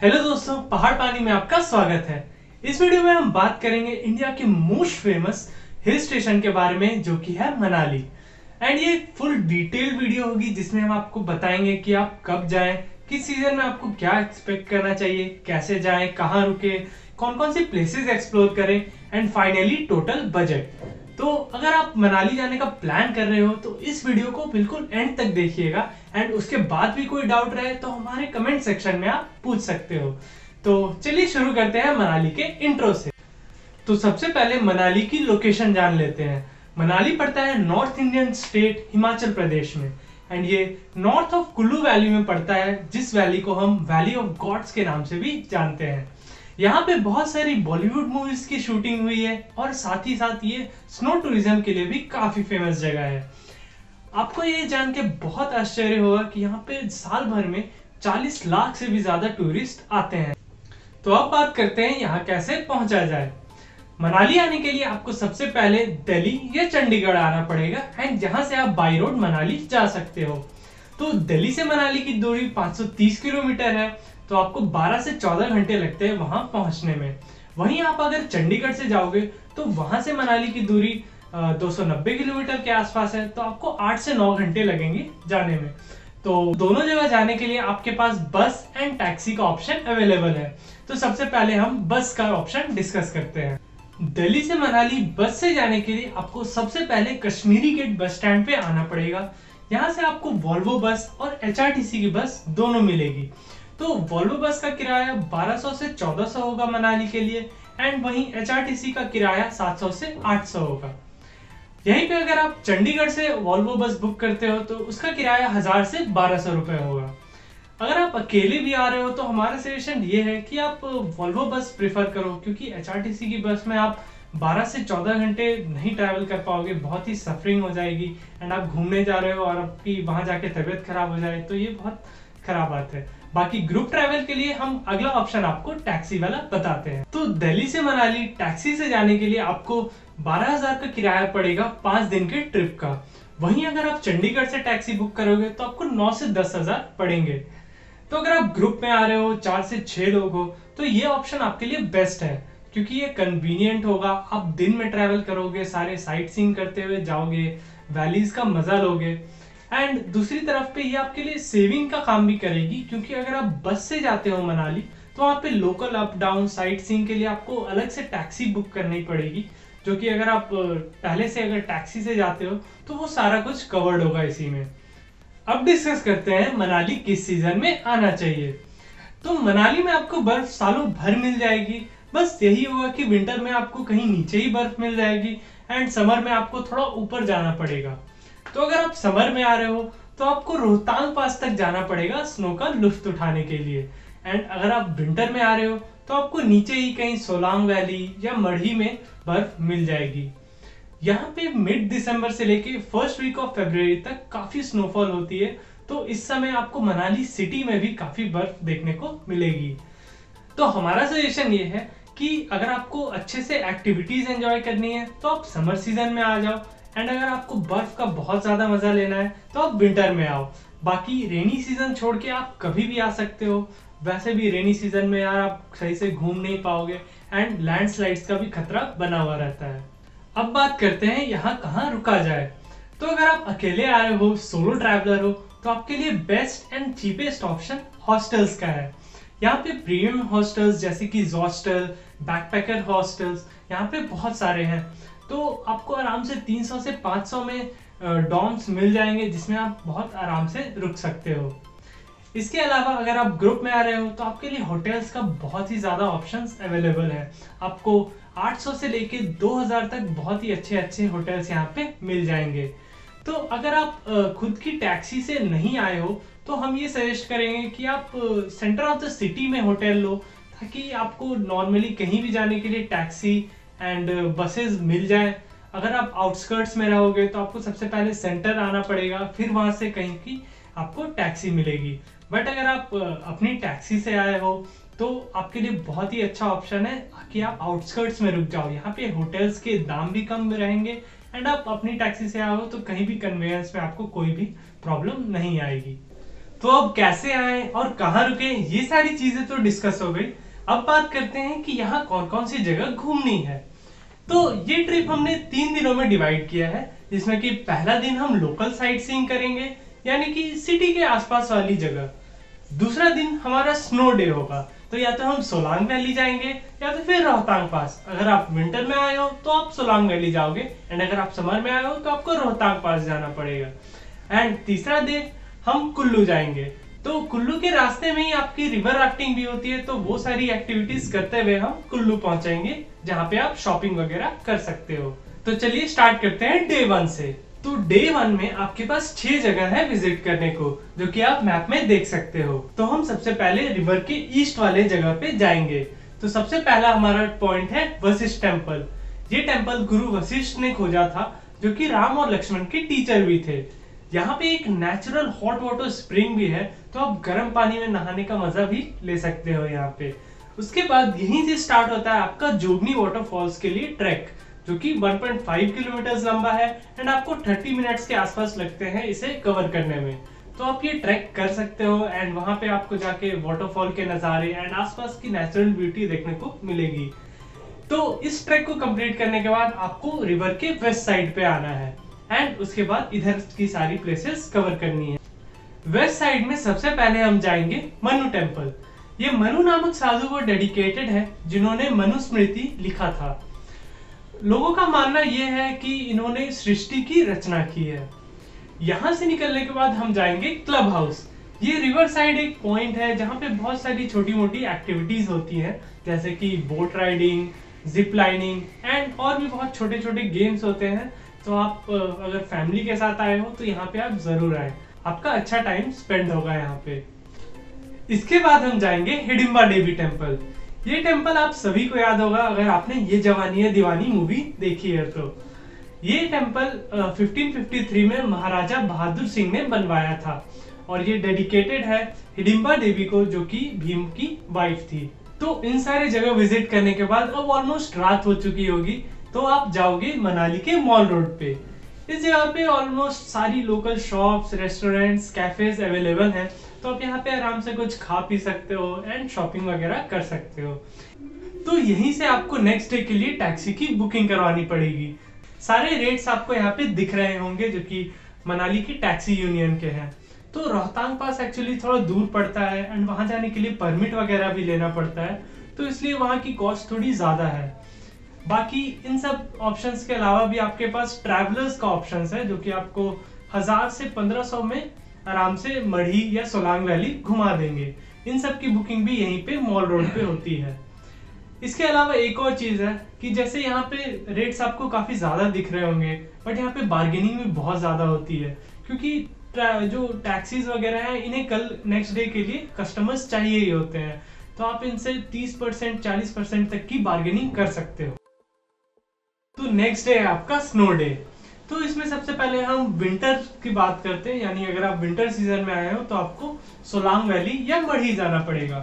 Hello दोस्तों, पहाड़ पानी में आपका स्वागत है। इस वीडियो में हम बात करेंगे इंडिया के मोस्ट फेमस हिल स्टेशन के बारे में, जो कि है मनाली। एंड ये फुल डिटेल वीडियो होगी जिसमें हम आपको बताएंगे कि आप कब जाएं, किस सीजन में आपको क्या एक्सपेक्ट करना चाहिए, कैसे जाएं, कहाँ रुके, कौन कौन सी प्लेसेस एक्सप्लोर करें, एंड फाइनली टोटल बजट। तो अगर आप मनाली जाने का प्लान कर रहे हो तो इस वीडियो को बिल्कुल एंड तक देखिएगा। एंड उसके बाद भी कोई डाउट रहे तो हमारे कमेंट सेक्शन में आप पूछ सकते हो। तो चलिए शुरू करते हैं मनाली के इंट्रो से। तो सबसे पहले मनाली की लोकेशन जान लेते हैं। मनाली पड़ता है north Indian state Himachal Pradesh में। एंड ये नॉर्थ ऑफ कुल्लू वैली में पड़ता है, जिस वैली को हम वैली ऑफ गॉड्स के नाम से भी जानते हैं। यहाँ पे बहुत सारी बॉलीवुड मूवीज की शूटिंग हुई है और साथ ही साथ ये स्नो टूरिज्म के लिए भी काफी फेमस जगह है। आपको ये जान के बहुत आश्चर्य होगा कि यहाँ पे साल भर में 40 लाख से भी ज्यादा टूरिस्ट आते हैं। तो अब बात करते हैं यहाँ कैसे पहुंचा जाए। मनाली आने के लिए आपको सबसे पहले दिल्ली या चंडीगढ़ आना पड़ेगा, एंड जहां से आप बाई रोड मनाली जा सकते हो। तो दिल्ली से मनाली की दूरी 530 किलोमीटर है, तो आपको 12 से 14 घंटे लगते हैं वहां पहुंचने में। वहीं आप अगर चंडीगढ़ से जाओगे तो वहां से मनाली की दूरी 290 किलोमीटर के आसपास है, तो आपको 8 से 9 घंटे लगेंगे जाने में। तो दोनों जगह जाने के लिए आपके पास बस एंड टैक्सी का ऑप्शन अवेलेबल है। तो सबसे पहले हम बस का ऑप्शन डिस्कस करते हैं। दिल्ली से मनाली बस से जाने के लिए आपको सबसे पहले कश्मीरी गेट बस स्टैंड पे आना पड़ेगा। यहाँ से आपको वॉल्वो बस और एचआरटीसी की बस दोनों मिलेगी। तो वॉल्वो बस का किराया 1200 से 1400 होगा मनाली के लिए, एंड वहीं एचआरटीसी का किराया 700 से 800 होगा। यहीं पे अगर आप चंडीगढ़ से वॉल्वो बस बुक करते हो तो उसका किराया 1000 से 1200 रुपए होगा। अगर आप अकेले भी आ रहे हो तो हमारा सजेशन ये है कि आप वॉल्वो बस प्रेफर करो, क्योंकि एचआरटीसी की बस में आप 12 से 14 घंटे नहीं ट्रैवल कर पाओगे, बहुत ही सफरिंग हो जाएगी। एंड आप घूमने जा रहे हो और आपकी वहां जाके तबीयत खराब हो जाए तो ये बहुत खराब बात है। बाकी ग्रुप ट्रैवल के लिए हम अगला ऑप्शन आपको टैक्सी वाला बताते हैं। तो दिल्ली से मनाली टैक्सी से जाने के लिए आपको 12,000 का किराया पड़ेगा 5 दिन के ट्रिप का। वहीं अगर आप चंडीगढ़ से टैक्सी बुक करोगे तो आपको 9 से 10,000 पड़ेंगे। तो अगर आप ग्रुप में आ रहे हो, 4 से 6 लोग हो, तो ये ऑप्शन आपके लिए बेस्ट है, क्योंकि ये कन्वीनियंट होगा। आप दिन में ट्रैवल करोगे, सारे साइट सीइंग करते हुए जाओगे, वैलीज का मजा लोगे। एंड दूसरी तरफ पे ये आपके लिए सेविंग का काम भी करेगी, क्योंकि अगर आप बस से जाते हो मनाली तो वहाँ पे local up down sight seeing के लिए आपको अलग से टैक्सी बुक करनी पड़ेगी, जो कि अगर आप पहले से अगर टैक्सी से जाते हो तो वो सारा कुछ कवर्ड होगा इसी में। अब डिस्कस करते हैं मनाली किस सीजन में आना चाहिए। तो मनाली में आपको बर्फ सालों भर मिल जाएगी, बस यही होगा कि विंटर में आपको कहीं नीचे ही बर्फ मिल जाएगी, एंड समर में आपको थोड़ा ऊपर जाना पड़ेगा। तो अगर आप समर में आ रहे हो तो आपको रोहतांग पास तक जाना पड़ेगा स्नो का लुत्फ उठाने के लिए। एंड अगर आप विंटर में आ रहे हो तो आपको नीचे ही कहीं सोलांग वैली या मढ़ी में बर्फ मिल जाएगी। यहाँ पे मिड दिसंबर से लेके फर्स्ट वीक ऑफ फरवरी तक काफी स्नोफॉल होती है, तो इस समय आपको मनाली सिटी में भी काफी बर्फ देखने को मिलेगी। तो हमारा सजेशन ये है कि अगर आपको अच्छे से एक्टिविटीज एंजॉय करनी है तो आप समर सीजन में आ जाओ, एंड अगर आपको बर्फ का बहुत ज्यादा मजा लेना है तो आप विंटर में आओ। बाकी रेनी सीजन छोड़ के आप कभी भी आ सकते हो। वैसे भी रेनी सीजन में यार आप सही से घूम नहीं पाओगे, एंड लैंडस्लाइड्स का भी खतरा बना हुआ रहता है। अब बात करते हैं यहाँ कहाँ रुका जाए। तो अगर आप अकेले आ रहे हो, सोलो ट्रैवलर हो, तो आपके लिए best and cheapest option hostels का है। यहाँ पे प्रीमियम हॉस्टल्स जैसे कि हॉस्टल, बैकपैकर हॉस्टल्स यहाँ पे बहुत सारे हैं। तो आपको आराम से 300 से 500 में डॉर्म्स मिल जाएंगे, जिसमें आप बहुत आराम से रुक सकते हो। इसके अलावा अगर आप ग्रुप में आ रहे हो तो आपके लिए होटल्स का बहुत ही ज्यादा ऑप्शंस अवेलेबल है। आपको 800 से लेके 2000 तक बहुत ही अच्छे अच्छे होटल्स यहाँ पे मिल जाएंगे। तो अगर आप खुद की टैक्सी से नहीं आए हो तो हम ये सजेस्ट करेंगे कि आप सेंटर ऑफ द सिटी में होटल लो, ताकि आपको नॉर्मली कहीं भी जाने के लिए टैक्सी एंड बसेस मिल जाए। अगर आप आउटस्कर्ट्स में रहोगे तो आपको सबसे पहले सेंटर आना पड़ेगा, फिर वहां से कहीं की आपको टैक्सी मिलेगी। बट अगर आप अपनी टैक्सी से आए हो तो आपके लिए बहुत ही अच्छा ऑप्शन है कि आप आउटस्कर्ट्स में रुक जाओ। यहाँ पे होटल्स के दाम भी कम रहेंगे, एंड आप अपनी टैक्सी से आए हो तो कहीं भी कन्वेंस में आपको कोई भी प्रॉब्लम नहीं आएगी। तो अब कैसे आए और कहाँ रुके, ये सारी चीजें तो डिस्कस हो गई। अब बात करते हैं कि यहाँ कौन कौन सी जगह घूमनी है। तो ये ट्रिप हमने 3 दिनों में डिवाइड किया है, जिसमें कि पहला दिन हम लोकल साइट सीइंग करेंगे, यानी कि सिटी के आसपास वाली जगह। दूसरा दिन हमारा स्नो डे होगा, तो या तो हम सोलांग वैली जाएंगे या तो फिर रोहतांग पास। अगर आप विंटर में आए हो तो आप सोलांग वैली जाओगे, एंड अगर आप समर में आए हो तो आपको रोहतांग पास जाना पड़ेगा। एंड तीसरा दिन हम कुल्लू जाएंगे। तो कुल्लू के रास्ते में ही आपकी रिवर राफ्टिंग भी होती है, तो वो सारी एक्टिविटीज करते हुए हम कुल्लू पहुंचेंगे, जहां पे आप शॉपिंग वगैरह कर सकते हो। तो चलिए स्टार्ट करते हैं डे 1 से। तो डे 1 में आपके पास 6 जगह है विजिट करने को, जो कि आप मैप में देख सकते हो। तो हम सबसे पहले रिवर के ईस्ट वाले जगह पे जाएंगे। तो सबसे पहला हमारा पॉइंट है वशिष्ठ टेम्पल। ये टेम्पल गुरु वशिष्ठ ने खोजा था, जो कि राम और लक्ष्मण के टीचर भी थे। यहाँ पे एक नेचुरल हॉट वाटर स्प्रिंग भी है, तो आप गर्म पानी में नहाने का मजा भी ले सकते हो यहाँ पे। उसके बाद यहीं से स्टार्ट होता है आपका जोगनी वाटरफॉल्स के लिए ट्रैक, जो कि 1.5 किलोमीटर लंबा है, एंड आपको 30 मिनट्स के आसपास लगते हैं इसे कवर करने में। तो आप ये ट्रैक कर सकते हो, एंड वहां पे आपको जाके वाटरफॉल के नजारे एंड आसपास की नेचुरल ब्यूटी देखने को मिलेगी। तो इस ट्रैक को कंप्लीट करने के बाद आपको रिवर के वेस्ट साइड पे आना है, एंड उसके बाद इधर की सारी प्लेसेस कवर करनी है। वेस्ट साइड में सबसे पहले हम जाएंगे मनु टेम्पल। ये मनु नामक साधु को डेडिकेटेड है, जिन्होंने मनुस्मृति लिखा था। लोगों का मानना यह है कि इन्होंने सृष्टि की रचना की है। यहाँ से निकलने के बाद हम जाएंगे क्लब हाउस। ये रिवर साइड एक पॉइंट है जहाँ पे बहुत सारी छोटी मोटी एक्टिविटीज होती हैं, जैसे कि boat riding, zip lining and और भी बहुत छोटे छोटे गेम्स होते हैं। तो आप अगर फैमिली के साथ आए हो तो यहाँ पे आप जरूर आए, आपका अच्छा टाइम स्पेंड होगा यहाँ पे। इसके बाद हम जाएंगे हिडिंबा देवी टेम्पल। ये टेम्पल आप सभी को याद होगा अगर आपने ये जवानी है दीवानी मूवी देखी है तो। ये टेम्पल 1553 में महाराजा बहादुर सिंह ने बनवाया था, और ये डेडिकेटेड है हिडिंबा देवी को, जो कि भीम की वाइफ थी। तो इन सारे जगह विजिट करने के बाद अब ऑलमोस्ट रात हो चुकी होगी, तो आप जाओगे मनाली के मॉल रोड पे। इस जगह पे ऑलमोस्ट सारी local shops, restaurants, cafes available हैं, तो आप यहाँ पे आराम से कुछ खा पी सकते हो एंड शॉपिंग वगैरह कर सकते हो। तो यहीं से आपको नेक्स्ट डे के लिए टैक्सी की बुकिंग करवानी पड़ेगी। सारे रेट्स आपको यहाँ पे दिख रहे होंगे, जो कि मनाली की टैक्सी यूनियन के हैं। तो रोहतांग पास एक्चुअली थोड़ा दूर पड़ता है, एंड वहां जाने के लिए परमिट वगैरह भी लेना पड़ता है, तो इसलिए वहां की कॉस्ट थोड़ी ज्यादा है। बाकी इन सब ऑप्शंस के अलावा भी आपके पास ट्रैवलर्स का ऑप्शन है, जो कि आपको 1000 से 1500 में आराम से मढ़ी या सोलांग वैली घुमा देंगे। इन सब की बुकिंग भी यहीं पे मॉल रोड पे होती है। इसके अलावा एक और चीज है कि जैसे यहाँ पे रेट्स आपको काफी ज्यादा दिख रहे होंगे, बट यहाँ पे बार्गेनिंग भी बहुत ज्यादा होती है, क्योंकि जो टैक्सीज वगैरह हैं इन्हें कल नेक्स्ट डे के लिए कस्टमर्स चाहिए ही होते हैं, तो आप इनसे 30% 40% तक की बार्गेनिंग कर सकते हो। तो नेक्स्ट डे है आपका स्नो डे। तो इसमें सबसे पहले हम विंटर की बात करते हैं, यानी अगर आप विंटर सीजन में आए हो तो आपको सोलांग वैली या मढ़ी जाना पड़ेगा।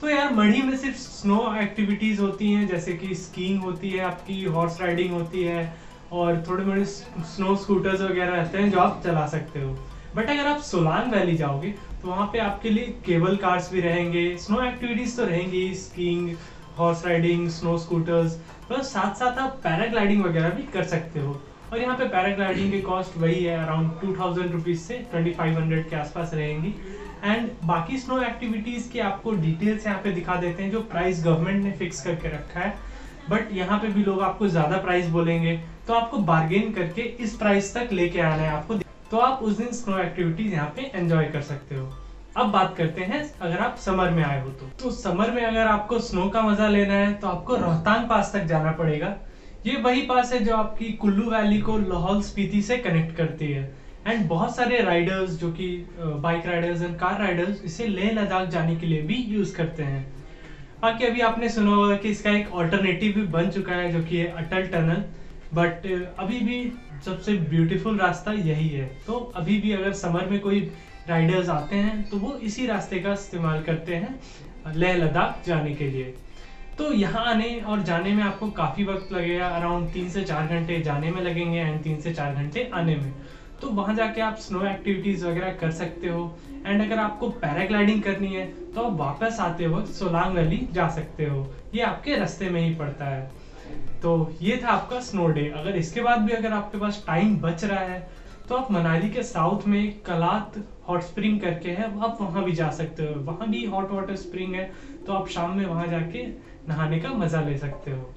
तो यार मढ़ी में सिर्फ स्नो एक्टिविटीज होती हैं, जैसे कि स्कीइंग होती है, आपकी हॉर्स राइडिंग होती है, और थोड़े मोड़े स्नो स्कूटर्स वगैरह रहते हैं जो आप चला सकते हो। बट अगर आप सोलांग वैली जाओगे तो वहाँ पे आपके लिए केबल कार्स भी रहेंगे, स्नो एक्टिविटीज तो रहेंगी, skiing, horse riding, snow scooters, plus साथ साथ आप पैराग्लाइडिंग वगैरह भी कर सकते हो। और यहाँ पे पैराग्लाइडिंग की कॉस्ट वही है, अराउंड 2000 रुपीज से 2500 के आसपास रहेंगी। एंड बाकी स्नो एक्टिविटीज की आपको डिटेल्स यहाँ पे दिखा देते हैं, जो प्राइस गवर्नमेंट ने फिक्स करके रखा है। बट यहाँ पे भी लोग आपको ज्यादा प्राइस बोलेंगे, तो आपको बार्गेन करके इस प्राइस तक लेके आना है आपको, तो आप उस दिन स्नो एक्टिविटीज यहाँ पे एंजॉय कर सकते हो। अब बात करते हैं अगर आप समर में आए हो तो समर में अगर आपको स्नो का मजा लेना है तो आपको रोहतांग पास तक जाना पड़ेगा। ये वही पास है जो आपकी कुल्लू वैली को लाहौल स्पीति से कनेक्ट करती है, एंड बहुत सारे राइडर्स जो कि bike Riders and car Riders इसे लेह लद्दाख जाने के लिए भी यूज करते हैं। बाकी अभी आपने सुना होगा कि इसका एक ऑल्टरनेटिव भी बन चुका है, जो कि है अटल टनल, बट अभी भी सबसे ब्यूटीफुल रास्ता यही है। तो अभी भी अगर समर में कोई राइडर्स आते हैं तो वो इसी रास्ते का इस्तेमाल करते हैं लेह लद्दाख जाने के लिए। तो यहाँ आने और जाने में आपको काफ़ी वक्त लगेगा, अराउंड 3 से 4 घंटे जाने में लगेंगे एंड 3 से 4 घंटे आने में। तो वहाँ जाके आप स्नो एक्टिविटीज वगैरह कर सकते हो। एंड अगर आपको पैराग्लाइडिंग करनी है तो आप वापस आते वक्त सोलांग वैली जा सकते हो, ये आपके रास्ते में ही पड़ता है। तो ये था आपका स्नो डे। अगर इसके बाद भी अगर आपके पास टाइम बच रहा है तो आप मनाली के साउथ में कलात हॉट स्प्रिंग करके है, आप वहां भी जा सकते हो। वहां भी हॉट वाटर स्प्रिंग है, तो आप शाम में वहां जाके नहाने का मजा ले सकते हो।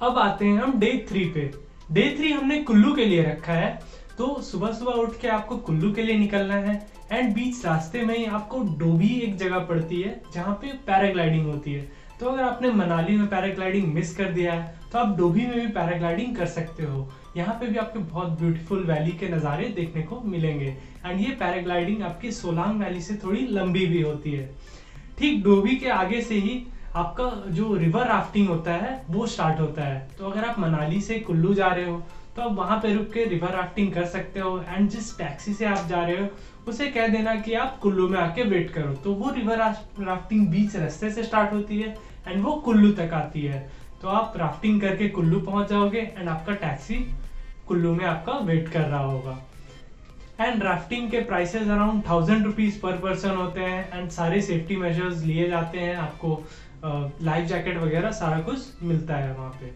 अब आते हैं हम डे 3 पे। डे 3 हमने कुल्लू के लिए रखा है। तो सुबह सुबह उठ के आपको कुल्लू के लिए निकलना है। एंड बीच रास्ते में ही आपको डोभी एक जगह पड़ती है जहाँ पे पैराग्लाइडिंग होती है। तो अगर आपने मनाली में पैराग्लाइडिंग मिस कर दिया है तो आप डोभी में भी पैराग्लाइडिंग कर सकते हो। यहाँ पे भी आपको बहुत ब्यूटीफुल वैली के नज़ारे देखने को मिलेंगे। एंड ये पैराग्लाइडिंग आपकी सोलांग वैली से थोड़ी लंबी भी होती है। ठीक डोभी के आगे से ही आपका जो रिवर राफ्टिंग होता है वो स्टार्ट होता है। तो अगर आप मनाली से कुल्लू जा रहे हो तो आप वहां पे रुक के रिवर राफ्टिंग कर सकते हो। एंड जिस टैक्सी से आप जा रहे हो उसे कह देना कि आप कुल्लू में आके वेट करो, तो वो रिवर राफ्टिंग बीच रास्ते से स्टार्ट होती है एंड वो कुल्लू तक आती है। तो आप राफ्टिंग करके कुल्लू पहुंच जाओगे एंड आपका टैक्सी कुल्लू में आपका वेट कर रहा होगा। एंड राफ्टिंग के prices around 1000 rupees per person होते हैं। एंड सारे सेफ्टी मेजर्स लिए जाते हैं, आपको लाइफ जैकेट वगैरह सारा कुछ मिलता है वहाँ पे।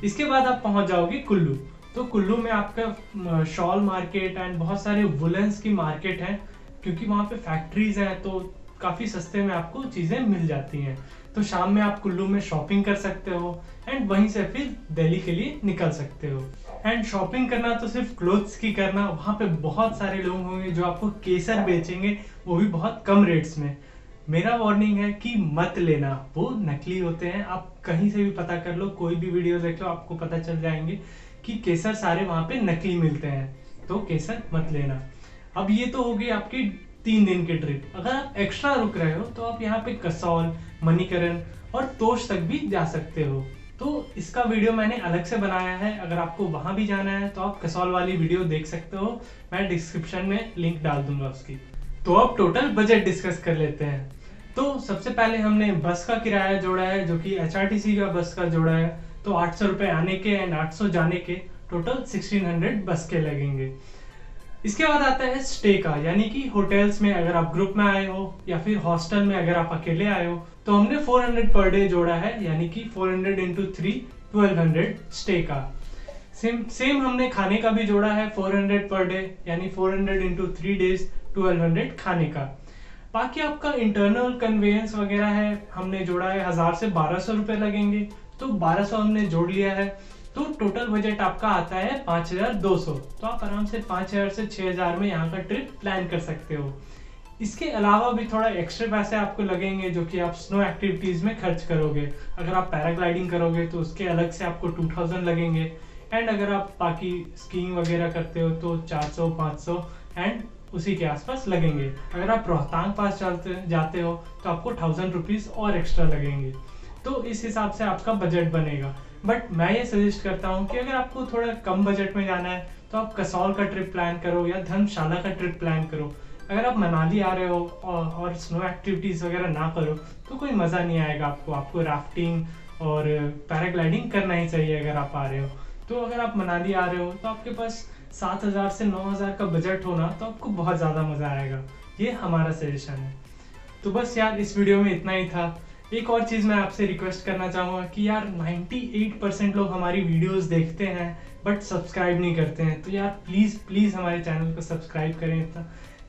इसके बाद आप पहुंच जाओगे कुल्लू। तो कुल्लू में आपका शॉल मार्केट एंड बहुत सारे वुलन्स की मार्केट है, क्योंकि वहाँ पे फैक्ट्रीज हैं तो काफ़ी सस्ते में आपको चीज़ें मिल जाती हैं। तो शाम में आप कुल्लू में शॉपिंग कर सकते हो एंड वहीं से फिर दिल्ली के लिए निकल सकते हो। एंड शॉपिंग करना तो सिर्फ क्लोथ्स की करना, वहाँ पे बहुत सारे लोग होंगे जो आपको केसर बेचेंगे, वो भी बहुत कम रेट्स में। मेरा वार्निंग है कि मत लेना, वो नकली होते हैं। आप कहीं से भी पता कर लो, कोई भी वीडियो देख लो, आपको पता चल जाएंगे कि केसर सारे वहाँ पे नकली मिलते हैं, तो केसर मत लेना। अब ये तो होगी आपकी 3 दिन की ट्रिप। अगर आप एक्स्ट्रा रुक रहे हो तो आप यहाँ पे कसौल, मणिकरण और तोश तक भी जा सकते हो। तो इसका वीडियो मैंने अलग से बनाया है, अगर आपको वहां भी जाना है तो आप कसौल वाली वीडियो देख सकते हो, मैं डिस्क्रिप्शन में लिंक डाल दूंगा उसकी। तो अब टोटल बजट डिस्कस कर लेते हैं। तो सबसे पहले हमने बस का किराया जोड़ा है, जो कि HRTC का बस का जोड़ा है। तो 800 रुपये आने के एंड 800 जाने के, टोटल 1600 बस के लगेंगे। इसके बाद आता है स्टे का, यानी कि होटल्स में अगर आप ग्रुप में आए हो या फिर हॉस्टल में अगर आप अकेले आए हो, तो हमने 400 पर डे जोड़ा है, यानी कि 400 × 3 1200 स्टे का। सेम हमने खाने का भी जोड़ा है 400 पर डे, यानी 400 × 3 डेज 1200 खाने का। बाकी आपका इंटरनल कन्वेंस वगैरह है, हमने जोड़ा है 1000 से 1200 रुपए लगेंगे, तो 1200 हमने जोड़ लिया है। तो टोटल बजट आपका आता है 5200। तो आप आराम से 5000 से 6000 में यहाँ का ट्रिप प्लान कर सकते हो। इसके अलावा भी थोड़ा एक्स्ट्रा पैसे आपको लगेंगे, जो कि आप स्नो एक्टिविटीज में खर्च करोगे। अगर आप पैराग्लाइडिंग करोगे तो उसके अलग से आपको 2000 लगेंगे। एंड अगर आप बाकी स्कीइंग वगैरह करते हो तो 400 500 एंड उसी के आसपास लगेंगे। अगर आप रोहतांग पास जाते हो तो आपको 1000 रुपीज और एक्स्ट्रा लगेंगे। तो इस हिसाब से आपका बजट बनेगा। बट मैं ये सजेस्ट करता हूँ कि अगर आपको थोड़ा कम बजट में जाना है तो आप कसौल का ट्रिप प्लान करो या धर्मशाला का ट्रिप प्लान करो। अगर आप मनाली आ रहे हो और स्नो एक्टिविटीज वगैरह ना करो तो कोई मज़ा नहीं आएगा आपको राफ्टिंग और पैराग्लाइडिंग करना ही चाहिए अगर आप आ रहे हो। तो अगर आप मनाली आ रहे हो तो आपके पास 7000 से 9000 का बजट होना, तो आपको बहुत ज़्यादा मज़ा आएगा। ये हमारा सजेशन है। तो बस यार इस वीडियो में इतना ही था। एक और चीज़ मैं आपसे रिक्वेस्ट करना चाहूँगा कि यार 98% लोग हमारी वीडियोस देखते हैं बट सब्सक्राइब नहीं करते हैं। तो यार प्लीज़ हमारे चैनल को सब्सक्राइब करें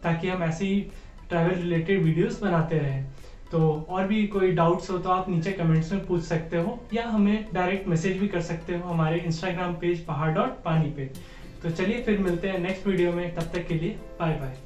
ताकि हम ऐसे ही ट्रैवल रिलेटेड वीडियोस बनाते रहें। तो और भी कोई डाउट्स हो तो आप नीचे कमेंट्स में पूछ सकते हो या हमें डायरेक्ट मैसेज भी कर सकते हो हमारे इंस्टाग्राम पेज pahar.pani पे। तो चलिए फिर मिलते हैं नेक्स्ट वीडियो में, तब तक के लिए बाय बाय।